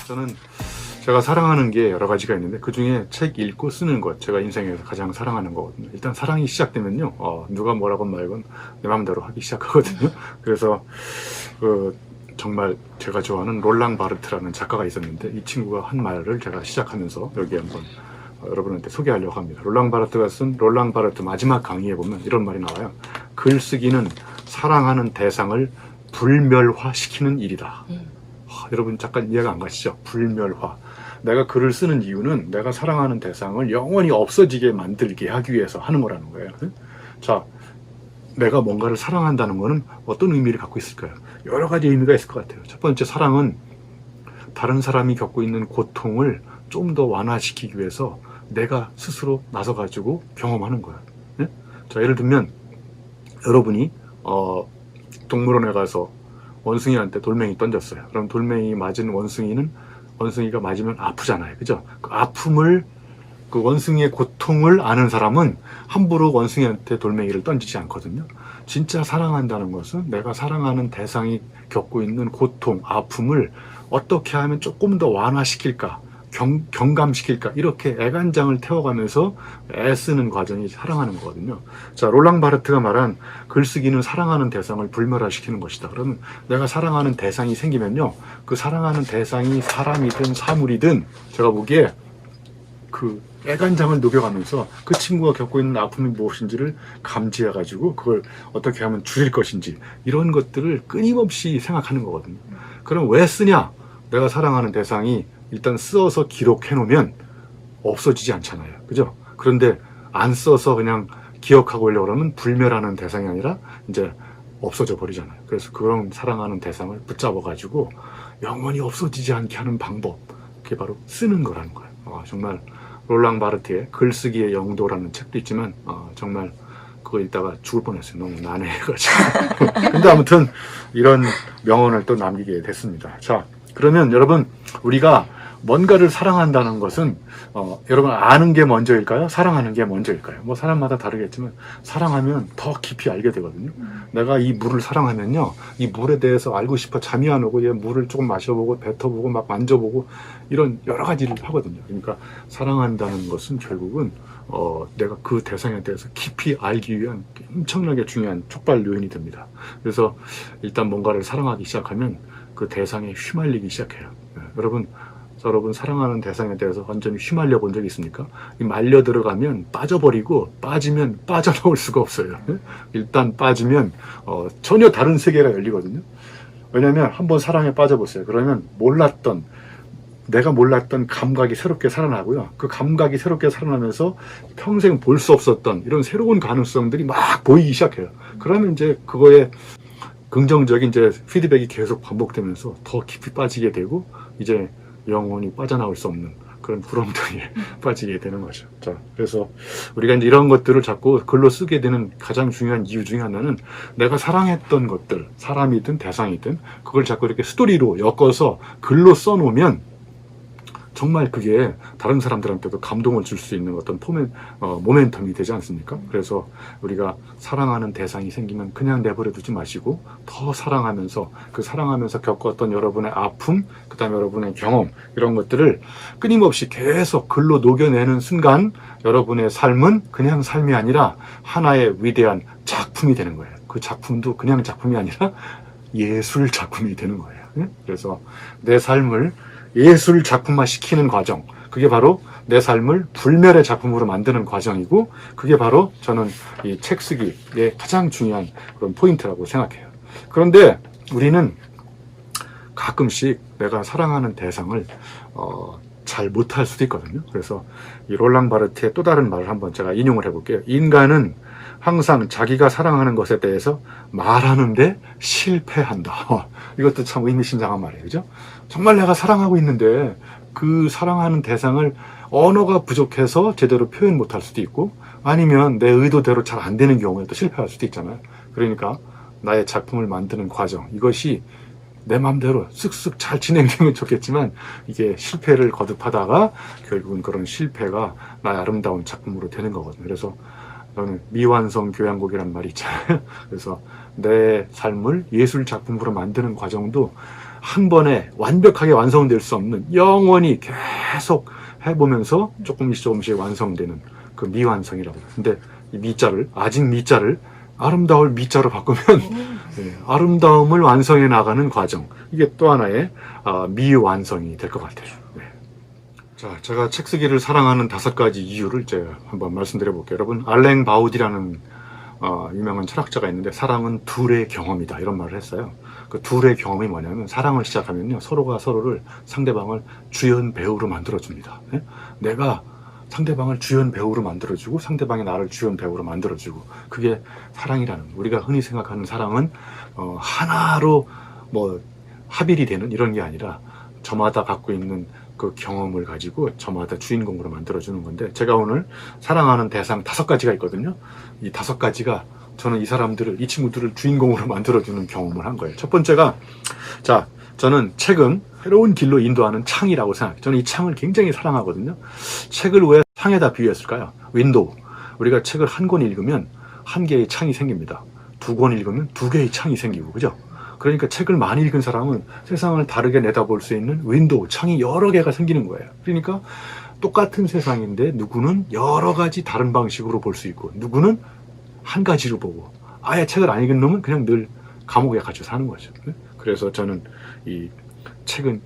저는 제가 사랑하는 게 여러 가지가 있는데 그 중에 책 읽고 쓰는 것, 제가 인생에서 가장 사랑하는 거거든요. 일단 사랑이 시작되면요, 누가 뭐라고 말건 내 마음대로 하기 시작하거든요. 그래서 정말 제가 좋아하는 롤랑 바르트라는 작가가 있었는데 이 친구가 한 말을 제가 시작하면서 여기 한번 여러분한테 소개하려고 합니다. 롤랑 바르트가 쓴 롤랑 바르트 마지막 강의에 보면 이런 말이 나와요. 글쓰기는 사랑하는 대상을 불멸화시키는 일이다. 여러분 잠깐 이해가 안 가시죠? 불멸화. 내가 글을 쓰는 이유는 내가 사랑하는 대상을 영원히 없어지게 만들게 하기 위해서 하는 거라는 거예요. 자, 내가 뭔가를 사랑한다는 거는 어떤 의미를 갖고 있을까요? 여러 가지 의미가 있을 것 같아요. 첫 번째, 사랑은 다른 사람이 겪고 있는 고통을 좀 더 완화시키기 위해서 내가 스스로 나서가지고 경험하는 거예요. 네? 자, 예를 들면 여러분이 동물원에 가서 원숭이한테 돌멩이 던졌어요. 그럼 돌멩이 맞은 원숭이가 맞으면 아프잖아요. 그죠? 그 아픔을, 그 원숭이의 고통을 아는 사람은 함부로 원숭이한테 돌멩이를 던지지 않거든요. 진짜 사랑한다는 것은 내가 사랑하는 대상이 겪고 있는 고통, 아픔을 어떻게 하면 조금 더 완화시킬까, 경감시킬까, 이렇게 애간장을 태워가면서 애쓰는 과정이 사랑하는 거거든요. 자, 롤랑 바르트가 말한 글쓰기는 사랑하는 대상을 불멸화시키는 것이다. 그러면 내가 사랑하는 대상이 생기면요, 그 사랑하는 대상이 사람이든 사물이든 제가 보기에 그 애간장을 녹여가면서 그 친구가 겪고 있는 아픔이 무엇인지를 감지해가지고 그걸 어떻게 하면 줄일 것인지, 이런 것들을 끊임없이 생각하는 거거든요. 그럼 왜 쓰냐? 내가 사랑하는 대상이 일단 써서 기록해 놓으면 없어지지 않잖아요. 그죠? 그런데 안 써서 그냥 기억하고 오려고 그러면 불멸하는 대상이 아니라 이제 없어져 버리잖아요. 그래서 그런 사랑하는 대상을 붙잡아 가지고 영원히 없어지지 않게 하는 방법, 그게 바로 쓰는 거라는 거예요. 정말 롤랑 바르트의 글쓰기의 영도라는 책도 있지만 정말 그거 읽다가 죽을 뻔했어요. 너무 난해해가지고. 근데 아무튼 이런 명언을 또 남기게 됐습니다. 자, 그러면 여러분, 우리가 뭔가를 사랑한다는 것은 여러분 아는 게 먼저일까요? 사랑하는 게 먼저일까요? 뭐 사람마다 다르겠지만 사랑하면 더 깊이 알게 되거든요. 내가 이 물을 사랑하면요, 이 물에 대해서 알고 싶어 잠이 안 오고 얘 물을 조금 마셔보고 뱉어보고 막 만져보고 이런 여러 가지를 하거든요. 그러니까 사랑한다는 것은 결국은 내가 그 대상에 대해서 깊이 알기 위한 엄청나게 중요한 촉발 요인이 됩니다. 그래서 일단 뭔가를 사랑하기 시작하면 그 대상에 휘말리기 시작해요. 여러분 사랑하는 대상에 대해서 완전히 휘말려 본 적이 있습니까? 말려 들어가면 빠져버리고, 빠지면 빠져나올 수가 없어요. 일단 빠지면 전혀 다른 세계가 열리거든요. 왜냐하면 한번 사랑에 빠져보세요. 그러면 내가 몰랐던 감각이 새롭게 살아나고요. 그 감각이 새롭게 살아나면서 평생 볼 수 없었던 이런 새로운 가능성들이 막 보이기 시작해요. 그러면 이제 그거에 긍정적인 이제 피드백이 계속 반복되면서 더 깊이 빠지게 되고, 이제 영원히 빠져나올 수 없는 그런 구렁텅이에 빠지게 되는 거죠. 자, 그래서 우리가 이제 이런 것들을 자꾸 글로 쓰게 되는 가장 중요한 이유 중에 하나는 내가 사랑했던 것들, 사람이든 대상이든 그걸 자꾸 이렇게 스토리로 엮어서 글로 써놓으면 정말 그게 다른 사람들한테도 감동을 줄 수 있는 어떤 모멘텀이 되지 않습니까? 그래서 우리가 사랑하는 대상이 생기면 그냥 내버려 두지 마시고 더 사랑하면서, 그 사랑하면서 겪었던 여러분의 아픔, 그 다음에 여러분의 경험, 이런 것들을 끊임없이 계속 글로 녹여내는 순간 여러분의 삶은 그냥 삶이 아니라 하나의 위대한 작품이 되는 거예요. 그 작품도 그냥 작품이 아니라 예술 작품이 되는 거예요. 그래서 내 삶을 예술 작품화 시키는 과정, 그게 바로 내 삶을 불멸의 작품으로 만드는 과정이고, 그게 바로 저는 이 책 쓰기의 가장 중요한 그런 포인트라고 생각해요. 그런데 우리는 가끔씩 내가 사랑하는 대상을 잘 못할 수도 있거든요. 그래서 이 롤랑 바르트의 또 다른 말을 한번 제가 인용을 해볼게요. 인간은 항상 자기가 사랑하는 것에 대해서 말하는데 실패한다. 이것도 참 의미심장한 말이에요. 그죠? 정말 내가 사랑하고 있는데 그 사랑하는 대상을 언어가 부족해서 제대로 표현 못할 수도 있고, 아니면 내 의도대로 잘 안 되는 경우에 또 실패할 수도 있잖아요. 그러니까 나의 작품을 만드는 과정, 이것이 내 마음대로 쓱쓱 잘 진행되면 좋겠지만 이게 실패를 거듭하다가 결국은 그런 실패가 나의 아름다운 작품으로 되는 거거든요. 그래서 저는 미완성 교향곡이라는 말이 있잖아요. 그래서 내 삶을 예술 작품으로 만드는 과정도 한 번에 완벽하게 완성될 수 없는, 영원히 계속 해보면서 조금씩 완성되는 그 미완성이라고. 근데 이 미자를, 아직 미자를 아름다울 미자로 바꾸면 아름다움을 완성해 나가는 과정, 이게 또 하나의 미완성이 될 것 같아요. 네. 자, 제가 책 쓰기를 사랑하는 5가지 이유를 제가 한번 말씀드려 볼게요. 여러분, 알랭 바우디라는 유명한 철학자가 있는데, 사랑은 둘의 경험이다, 이런 말을 했어요. 그 둘의 경험이 뭐냐면, 사랑을 시작하면요, 서로가 서로를, 상대방을 주연 배우로 만들어줍니다. 네? 내가 상대방을 주연 배우로 만들어주고, 상대방이 나를 주연 배우로 만들어주고, 그게 사랑이라는, 우리가 흔히 생각하는 사랑은 하나로 뭐 합일이 되는 이런 게 아니라, 저마다 갖고 있는 그 경험을 가지고 저마다 주인공으로 만들어주는 건데, 제가 오늘 사랑하는 대상 5가지가 있거든요. 이 5가지가 저는 이 사람들을, 이 친구들을 주인공으로 만들어주는 경험을 한 거예요. 첫 번째가, 자, 저는 책은 새로운 길로 인도하는 창이라고 생각해요. 저는 이 창을 굉장히 사랑하거든요. 책을 왜 창에다 비유했을까요? 윈도우. 우리가 책을 한 권 읽으면 1개의 창이 생깁니다. 2권 읽으면 2개의 창이 생기고, 그죠? 그러니까 책을 많이 읽은 사람은 세상을 다르게 내다볼 수 있는 윈도우, 창이 여러 개가 생기는 거예요. 그러니까 똑같은 세상인데 누구는 여러 가지 다른 방식으로 볼 수 있고, 누구는 한 가지로 보고, 아예 책을 안 읽은 놈은 그냥 늘 감옥에 갇혀 사는 거죠. 그래서 저는 이 책은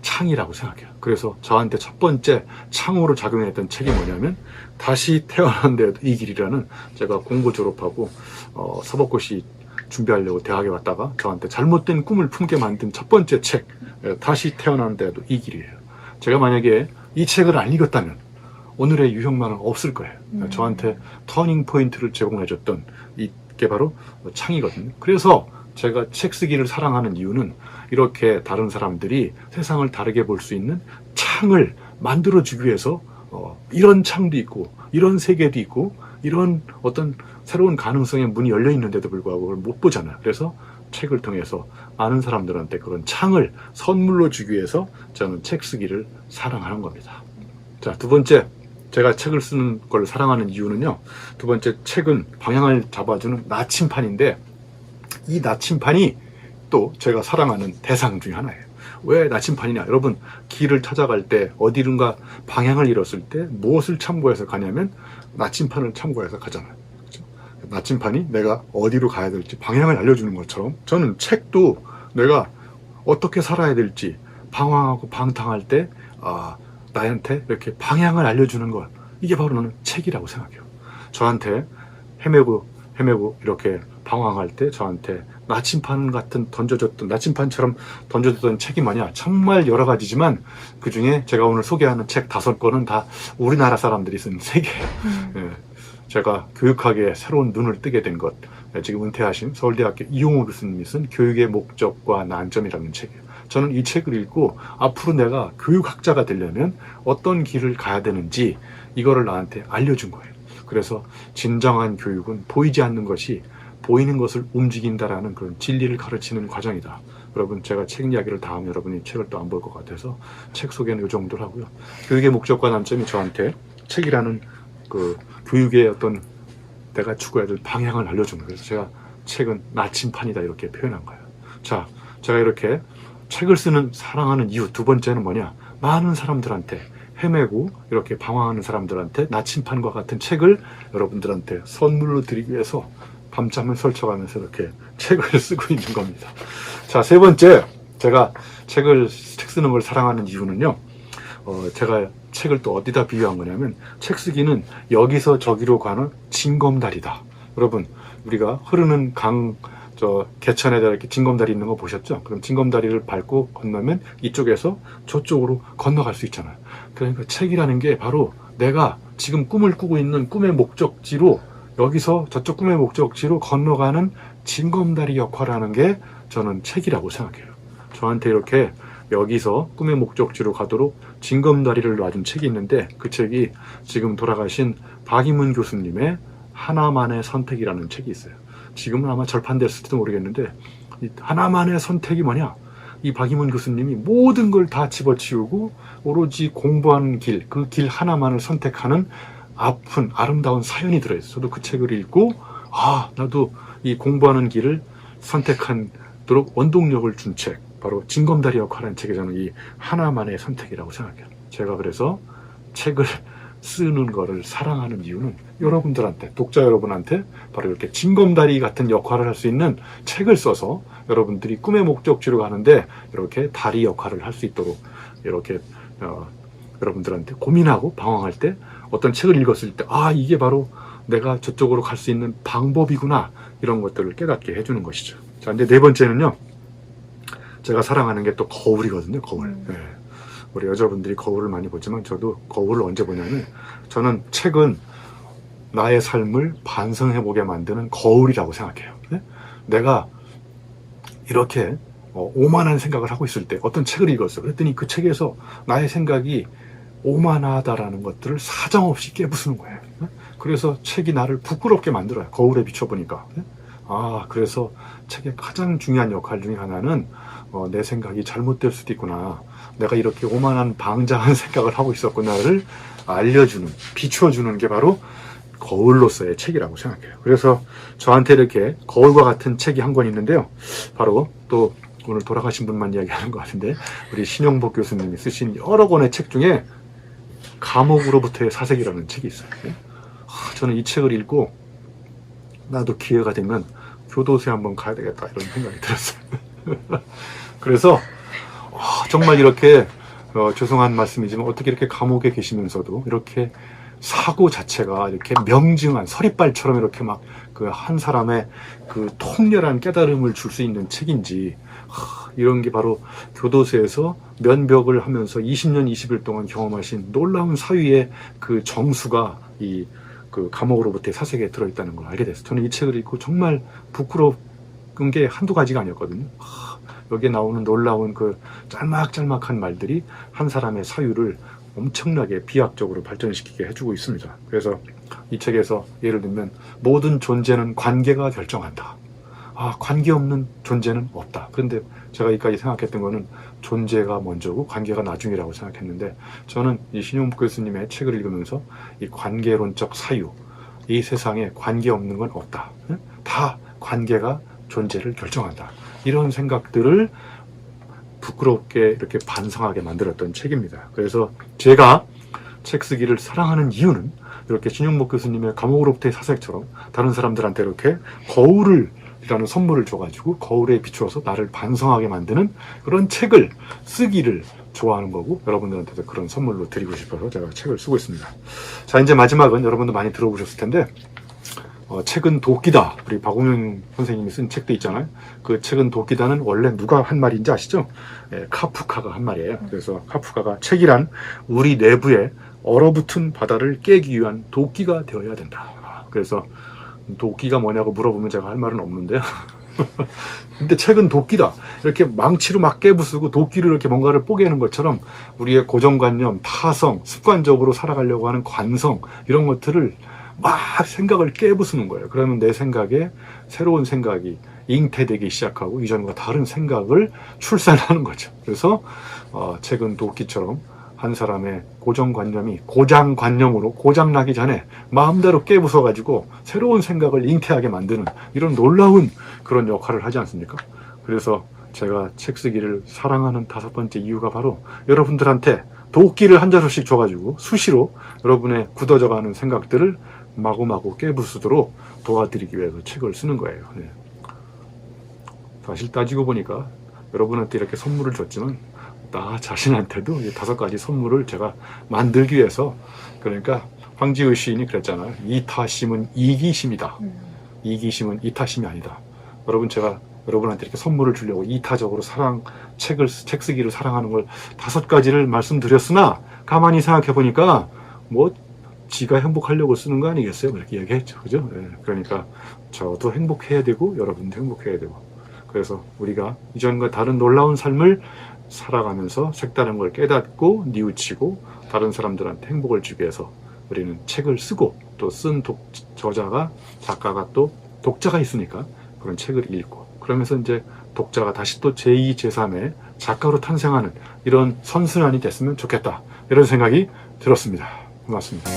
창이라고 생각해요. 그래서 저한테 첫 번째 창으로 작용했던 책이 뭐냐면, 다시 태어난데도 이 길이라는, 제가 공고 졸업하고 서법고시 준비하려고 대학에 왔다가 저한테 잘못된 꿈을 품게 만든 첫 번째 책, 다시 태어난데도 이 길이에요. 제가 만약에 이 책을 안 읽었다면 오늘의 유형만은 없을 거예요. 저한테 터닝 포인트를 제공해줬던 이게 바로 창이거든요. 그래서 제가 책 쓰기를 사랑하는 이유는, 이렇게 다른 사람들이 세상을 다르게 볼 수 있는 창을 만들어주기 위해서 이런 창도 있고, 이런 세계도 있고, 이런 어떤 새로운 가능성의 문이 열려 있는데도 불구하고 그걸 못 보잖아요. 그래서 책을 통해서 많은 사람들한테 그런 창을 선물로 주기 위해서 저는 책 쓰기를 사랑하는 겁니다. 자, 2번째, 제가 책을 쓰는 걸 사랑하는 이유는요, 2번째, 책은 방향을 잡아주는 나침판인데, 이 나침판이 또 제가 사랑하는 대상 중에 하나예요. 왜 나침판이냐? 여러분, 길을 찾아갈 때, 어디론가 방향을 잃었을 때 무엇을 참고해서 가냐면 나침판을 참고해서 가잖아요. 그렇죠? 나침판이 내가 어디로 가야 될지 방향을 알려주는 것처럼, 저는 책도 내가 어떻게 살아야 될지 방황하고 방탕할 때 나한테 이렇게 방향을 알려주는 것, 이게 바로 나는 책이라고 생각해요. 저한테 헤매고 이렇게 방황할 때 저한테 나침판 같은 나침판처럼 던져줬던 책이 뭐냐? 정말 여러 가지지만 그 중에 제가 오늘 소개하는 책 5권은 다 우리나라 사람들이 쓴 책이에요. 제가 교육학에 새로운 눈을 뜨게 된 것, 지금 은퇴하신 서울대학교 이용우 교수님이 쓴 교육의 목적과 난점이라는 책이에요. 저는 이 책을 읽고 앞으로 내가 교육학자가 되려면 어떤 길을 가야 되는지 이거를 나한테 알려준 거예요. 그래서 진정한 교육은 보이지 않는 것이 보이는 것을 움직인다라는 그런 진리를 가르치는 과정이다. 여러분, 제가 책 이야기를 다 하면 여러분이 책을 또 안 볼 것 같아서 책 소개는 이 정도로 하고요. 교육의 목적과 난점이 저한테 책이라는 그 교육의 어떤 내가 추구해야 될 방향을 알려준 거예요. 그래서 제가 책은 나침판이다, 이렇게 표현한 거예요. 자, 제가 이렇게 책을 사랑하는 이유 2번째는 뭐냐? 많은 사람들한테, 헤매고 이렇게 방황하는 사람들한테 나침판과 같은 책을 여러분들한테 선물로 드리기 위해서 밤잠을 설쳐가면서 이렇게 책을 쓰고 있는 겁니다. 자, 3번째, 제가 책 쓰는 걸 사랑하는 이유는요, 제가 책을 또 어디다 비유한 거냐면, 책 쓰기는 여기서 저기로 가는 징검다리다. 여러분, 우리가 흐르는 개천에다 이렇게 징검다리 있는 거 보셨죠? 그럼 징검다리를 밟고 건너면 이쪽에서 저쪽으로 건너갈 수 있잖아요. 그러니까 책이라는 게 바로 내가 지금 꿈을 꾸고 있는 꿈의 목적지로, 여기서 저쪽 꿈의 목적지로 건너가는 징검다리 역할을 하는 게 저는 책이라고 생각해요. 저한테 이렇게 여기서 꿈의 목적지로 가도록 징검다리를 놔준 책이 있는데, 그 책이 지금 돌아가신 박이문 교수님의 하나만의 선택이라는 책이 있어요. 지금은 아마 절판됐을지도 모르겠는데, 이 하나만의 선택이 뭐냐? 이 박이문 교수님이 모든 걸 다 집어치우고 오로지 공부하는 길, 그 길 하나만을 선택하는 아픈 아름다운 사연이 들어있어요. 저도 그 책을 읽고, 나도 이 공부하는 길을 선택하도록 원동력을 준 책, 바로 징검다리 역할을 한 책이 저는 이 하나만의 선택이라고 생각해요. 제가 그래서 책을 쓰는 거를 사랑하는 이유는 여러분들한테, 독자 여러분한테 바로 이렇게 징검다리 같은 역할을 할 수 있는 책을 써서 여러분들이 꿈의 목적지로 가는데 이렇게 다리 역할을 할 수 있도록 이렇게 여러분들한테 고민하고 방황할 때 어떤 책을 읽었을 때 이게 바로 내가 저쪽으로 갈 수 있는 방법이구나, 이런 것들을 깨닫게 해주는 것이죠. 자, 이제 네 번째는요, 제가 사랑하는 게 또 거울이거든요. 거울. 네. 우리 여자분들이 거울을 많이 보지만 저도 거울을 언제 보냐면, 저는 책은 나의 삶을 반성해보게 만드는 거울이라고 생각해요. 네? 내가 이렇게 오만한 생각을 하고 있을 때 어떤 책을 읽었어. 그랬더니 그 책에서 나의 생각이 오만하다라는 것들을 사정없이 깨부수는 거예요. 네? 그래서 책이 나를 부끄럽게 만들어요. 거울에 비춰보니까. 네? 그래서 책의 가장 중요한 역할 중에 하나는 내 생각이 잘못될 수도 있구나, 내가 이렇게 오만한 방자한 생각을 하고 있었구나를 알려주는, 비춰주는 게 바로 거울로서의 책이라고 생각해요. 그래서 저한테 이렇게 거울과 같은 책이 한 권 있는데요, 바로 또 오늘 돌아가신 분만 이야기하는 것 같은데 우리 신용복 교수님이 쓰신 여러 권의 책 중에 감옥으로부터의 사색이라는 책이 있어요. 저는 이 책을 읽고 나도 기회가 되면 교도소에 한번 가야 되겠다, 이런 생각이 들었어요. 그래서 정말 이렇게 죄송한 말씀이지만 어떻게 이렇게 감옥에 계시면서도 이렇게 사고 자체가 이렇게 명징한 서리빨처럼 이렇게 막 그 한 사람의 그 통렬한 깨달음을 줄 수 있는 책인지, 이런 게 바로 교도소에서 면벽을 하면서 20년 20일 동안 경험하신 놀라운 사유의 그 정수가 이 그 감옥으로부터의 사색에 들어있다는 걸 알게 됐어요. 저는 이 책을 읽고 정말 부끄러운 게 한두 가지가 아니었거든요. 여기에 나오는 놀라운 그 짤막짤막한 말들이 한 사람의 사유를 엄청나게 비약적으로 발전시키게 해주고 있습니다. 그래서 이 책에서 예를 들면 모든 존재는 관계가 결정한다. 관계없는 존재는 없다. 그런데 제가 여기까지 생각했던 거는 존재가 먼저고 관계가 나중이라고 생각했는데, 저는 이 신용복 교수님의 책을 읽으면서 이 관계론적 사유, 이 세상에 관계없는 건 없다. 다 관계가 존재를 결정한다. 이런 생각들을 부끄럽게 이렇게 반성하게 만들었던 책입니다. 그래서 제가 책 쓰기를 사랑하는 이유는 이렇게 신용복 교수님의 감옥으로부터의 사색처럼 다른 사람들한테 이렇게 거울이라는 선물을 줘가지고 거울에 비추어서 나를 반성하게 만드는 그런 책을 쓰기를 좋아하는 거고, 여러분들한테도 그런 선물로 드리고 싶어서 제가 책을 쓰고 있습니다. 자, 이제 마지막은 여러분도 많이 들어보셨을 텐데, 책은 도끼다. 우리 박홍윤 선생님이 쓴 책도 있잖아요. 그 책은 도끼다는 원래 누가 한 말인지 아시죠? 카프카가 한 말이에요. 그래서 카프카가 책이란 우리 내부에 얼어붙은 바다를 깨기 위한 도끼가 되어야 된다. 그래서 도끼가 뭐냐고 물어보면 제가 할 말은 없는데요. 근데 책은 도끼다. 이렇게 망치로 막 깨부수고 도끼로 이렇게 뭔가를 뽀개는 것처럼 우리의 고정관념, 타성, 습관적으로 살아가려고 하는 관성, 이런 것들을 막 생각을 깨부수는 거예요. 그러면 내 생각에 새로운 생각이 잉태되기 시작하고 이전과 다른 생각을 출산하는 거죠. 그래서 책은 도끼처럼 한 사람의 고정관념이 고장관념으로 고장나기 전에 마음대로 깨부숴가지고 새로운 생각을 잉태하게 만드는 이런 놀라운 그런 역할을 하지 않습니까? 그래서 제가 책 쓰기를 사랑하는 5번째 이유가 바로 여러분들한테 도끼를 한 자루씩 줘가지고 수시로 여러분의 굳어져가는 생각들을 마구마구 깨부수도록 도와드리기 위해서 책을 쓰는 거예요. 네. 사실 따지고 보니까 여러분한테 이렇게 선물을 줬지만 나 자신한테도 5가지 선물을 제가 만들기 위해서, 그러니까 황지의 시인이 그랬잖아요. 이타심은 이기심이다. 이기심은 이타심이 아니다. 여러분, 제가 여러분한테 이렇게 선물을 주려고 이타적으로 책 쓰기를 사랑하는 걸 5가지를 말씀드렸으나 가만히 생각해 보니까 지가 행복하려고 쓰는 거 아니겠어요? 이렇게 얘기했죠. 그죠? 네. 그러니까 저도 행복해야 되고 여러분도 행복해야 되고, 그래서 우리가 이전과 다른 놀라운 삶을 살아가면서 색다른 걸 깨닫고 뉘우치고 다른 사람들한테 행복을 주기 위해서 우리는 책을 쓰고, 또 쓴 저자가, 작가가 또 독자가 있으니까 그런 책을 읽고, 그러면서 이제 독자가 다시 또 제2, 제3의 작가로 탄생하는 이런 선순환이 됐으면 좋겠다, 이런 생각이 들었습니다. 고맙습니다.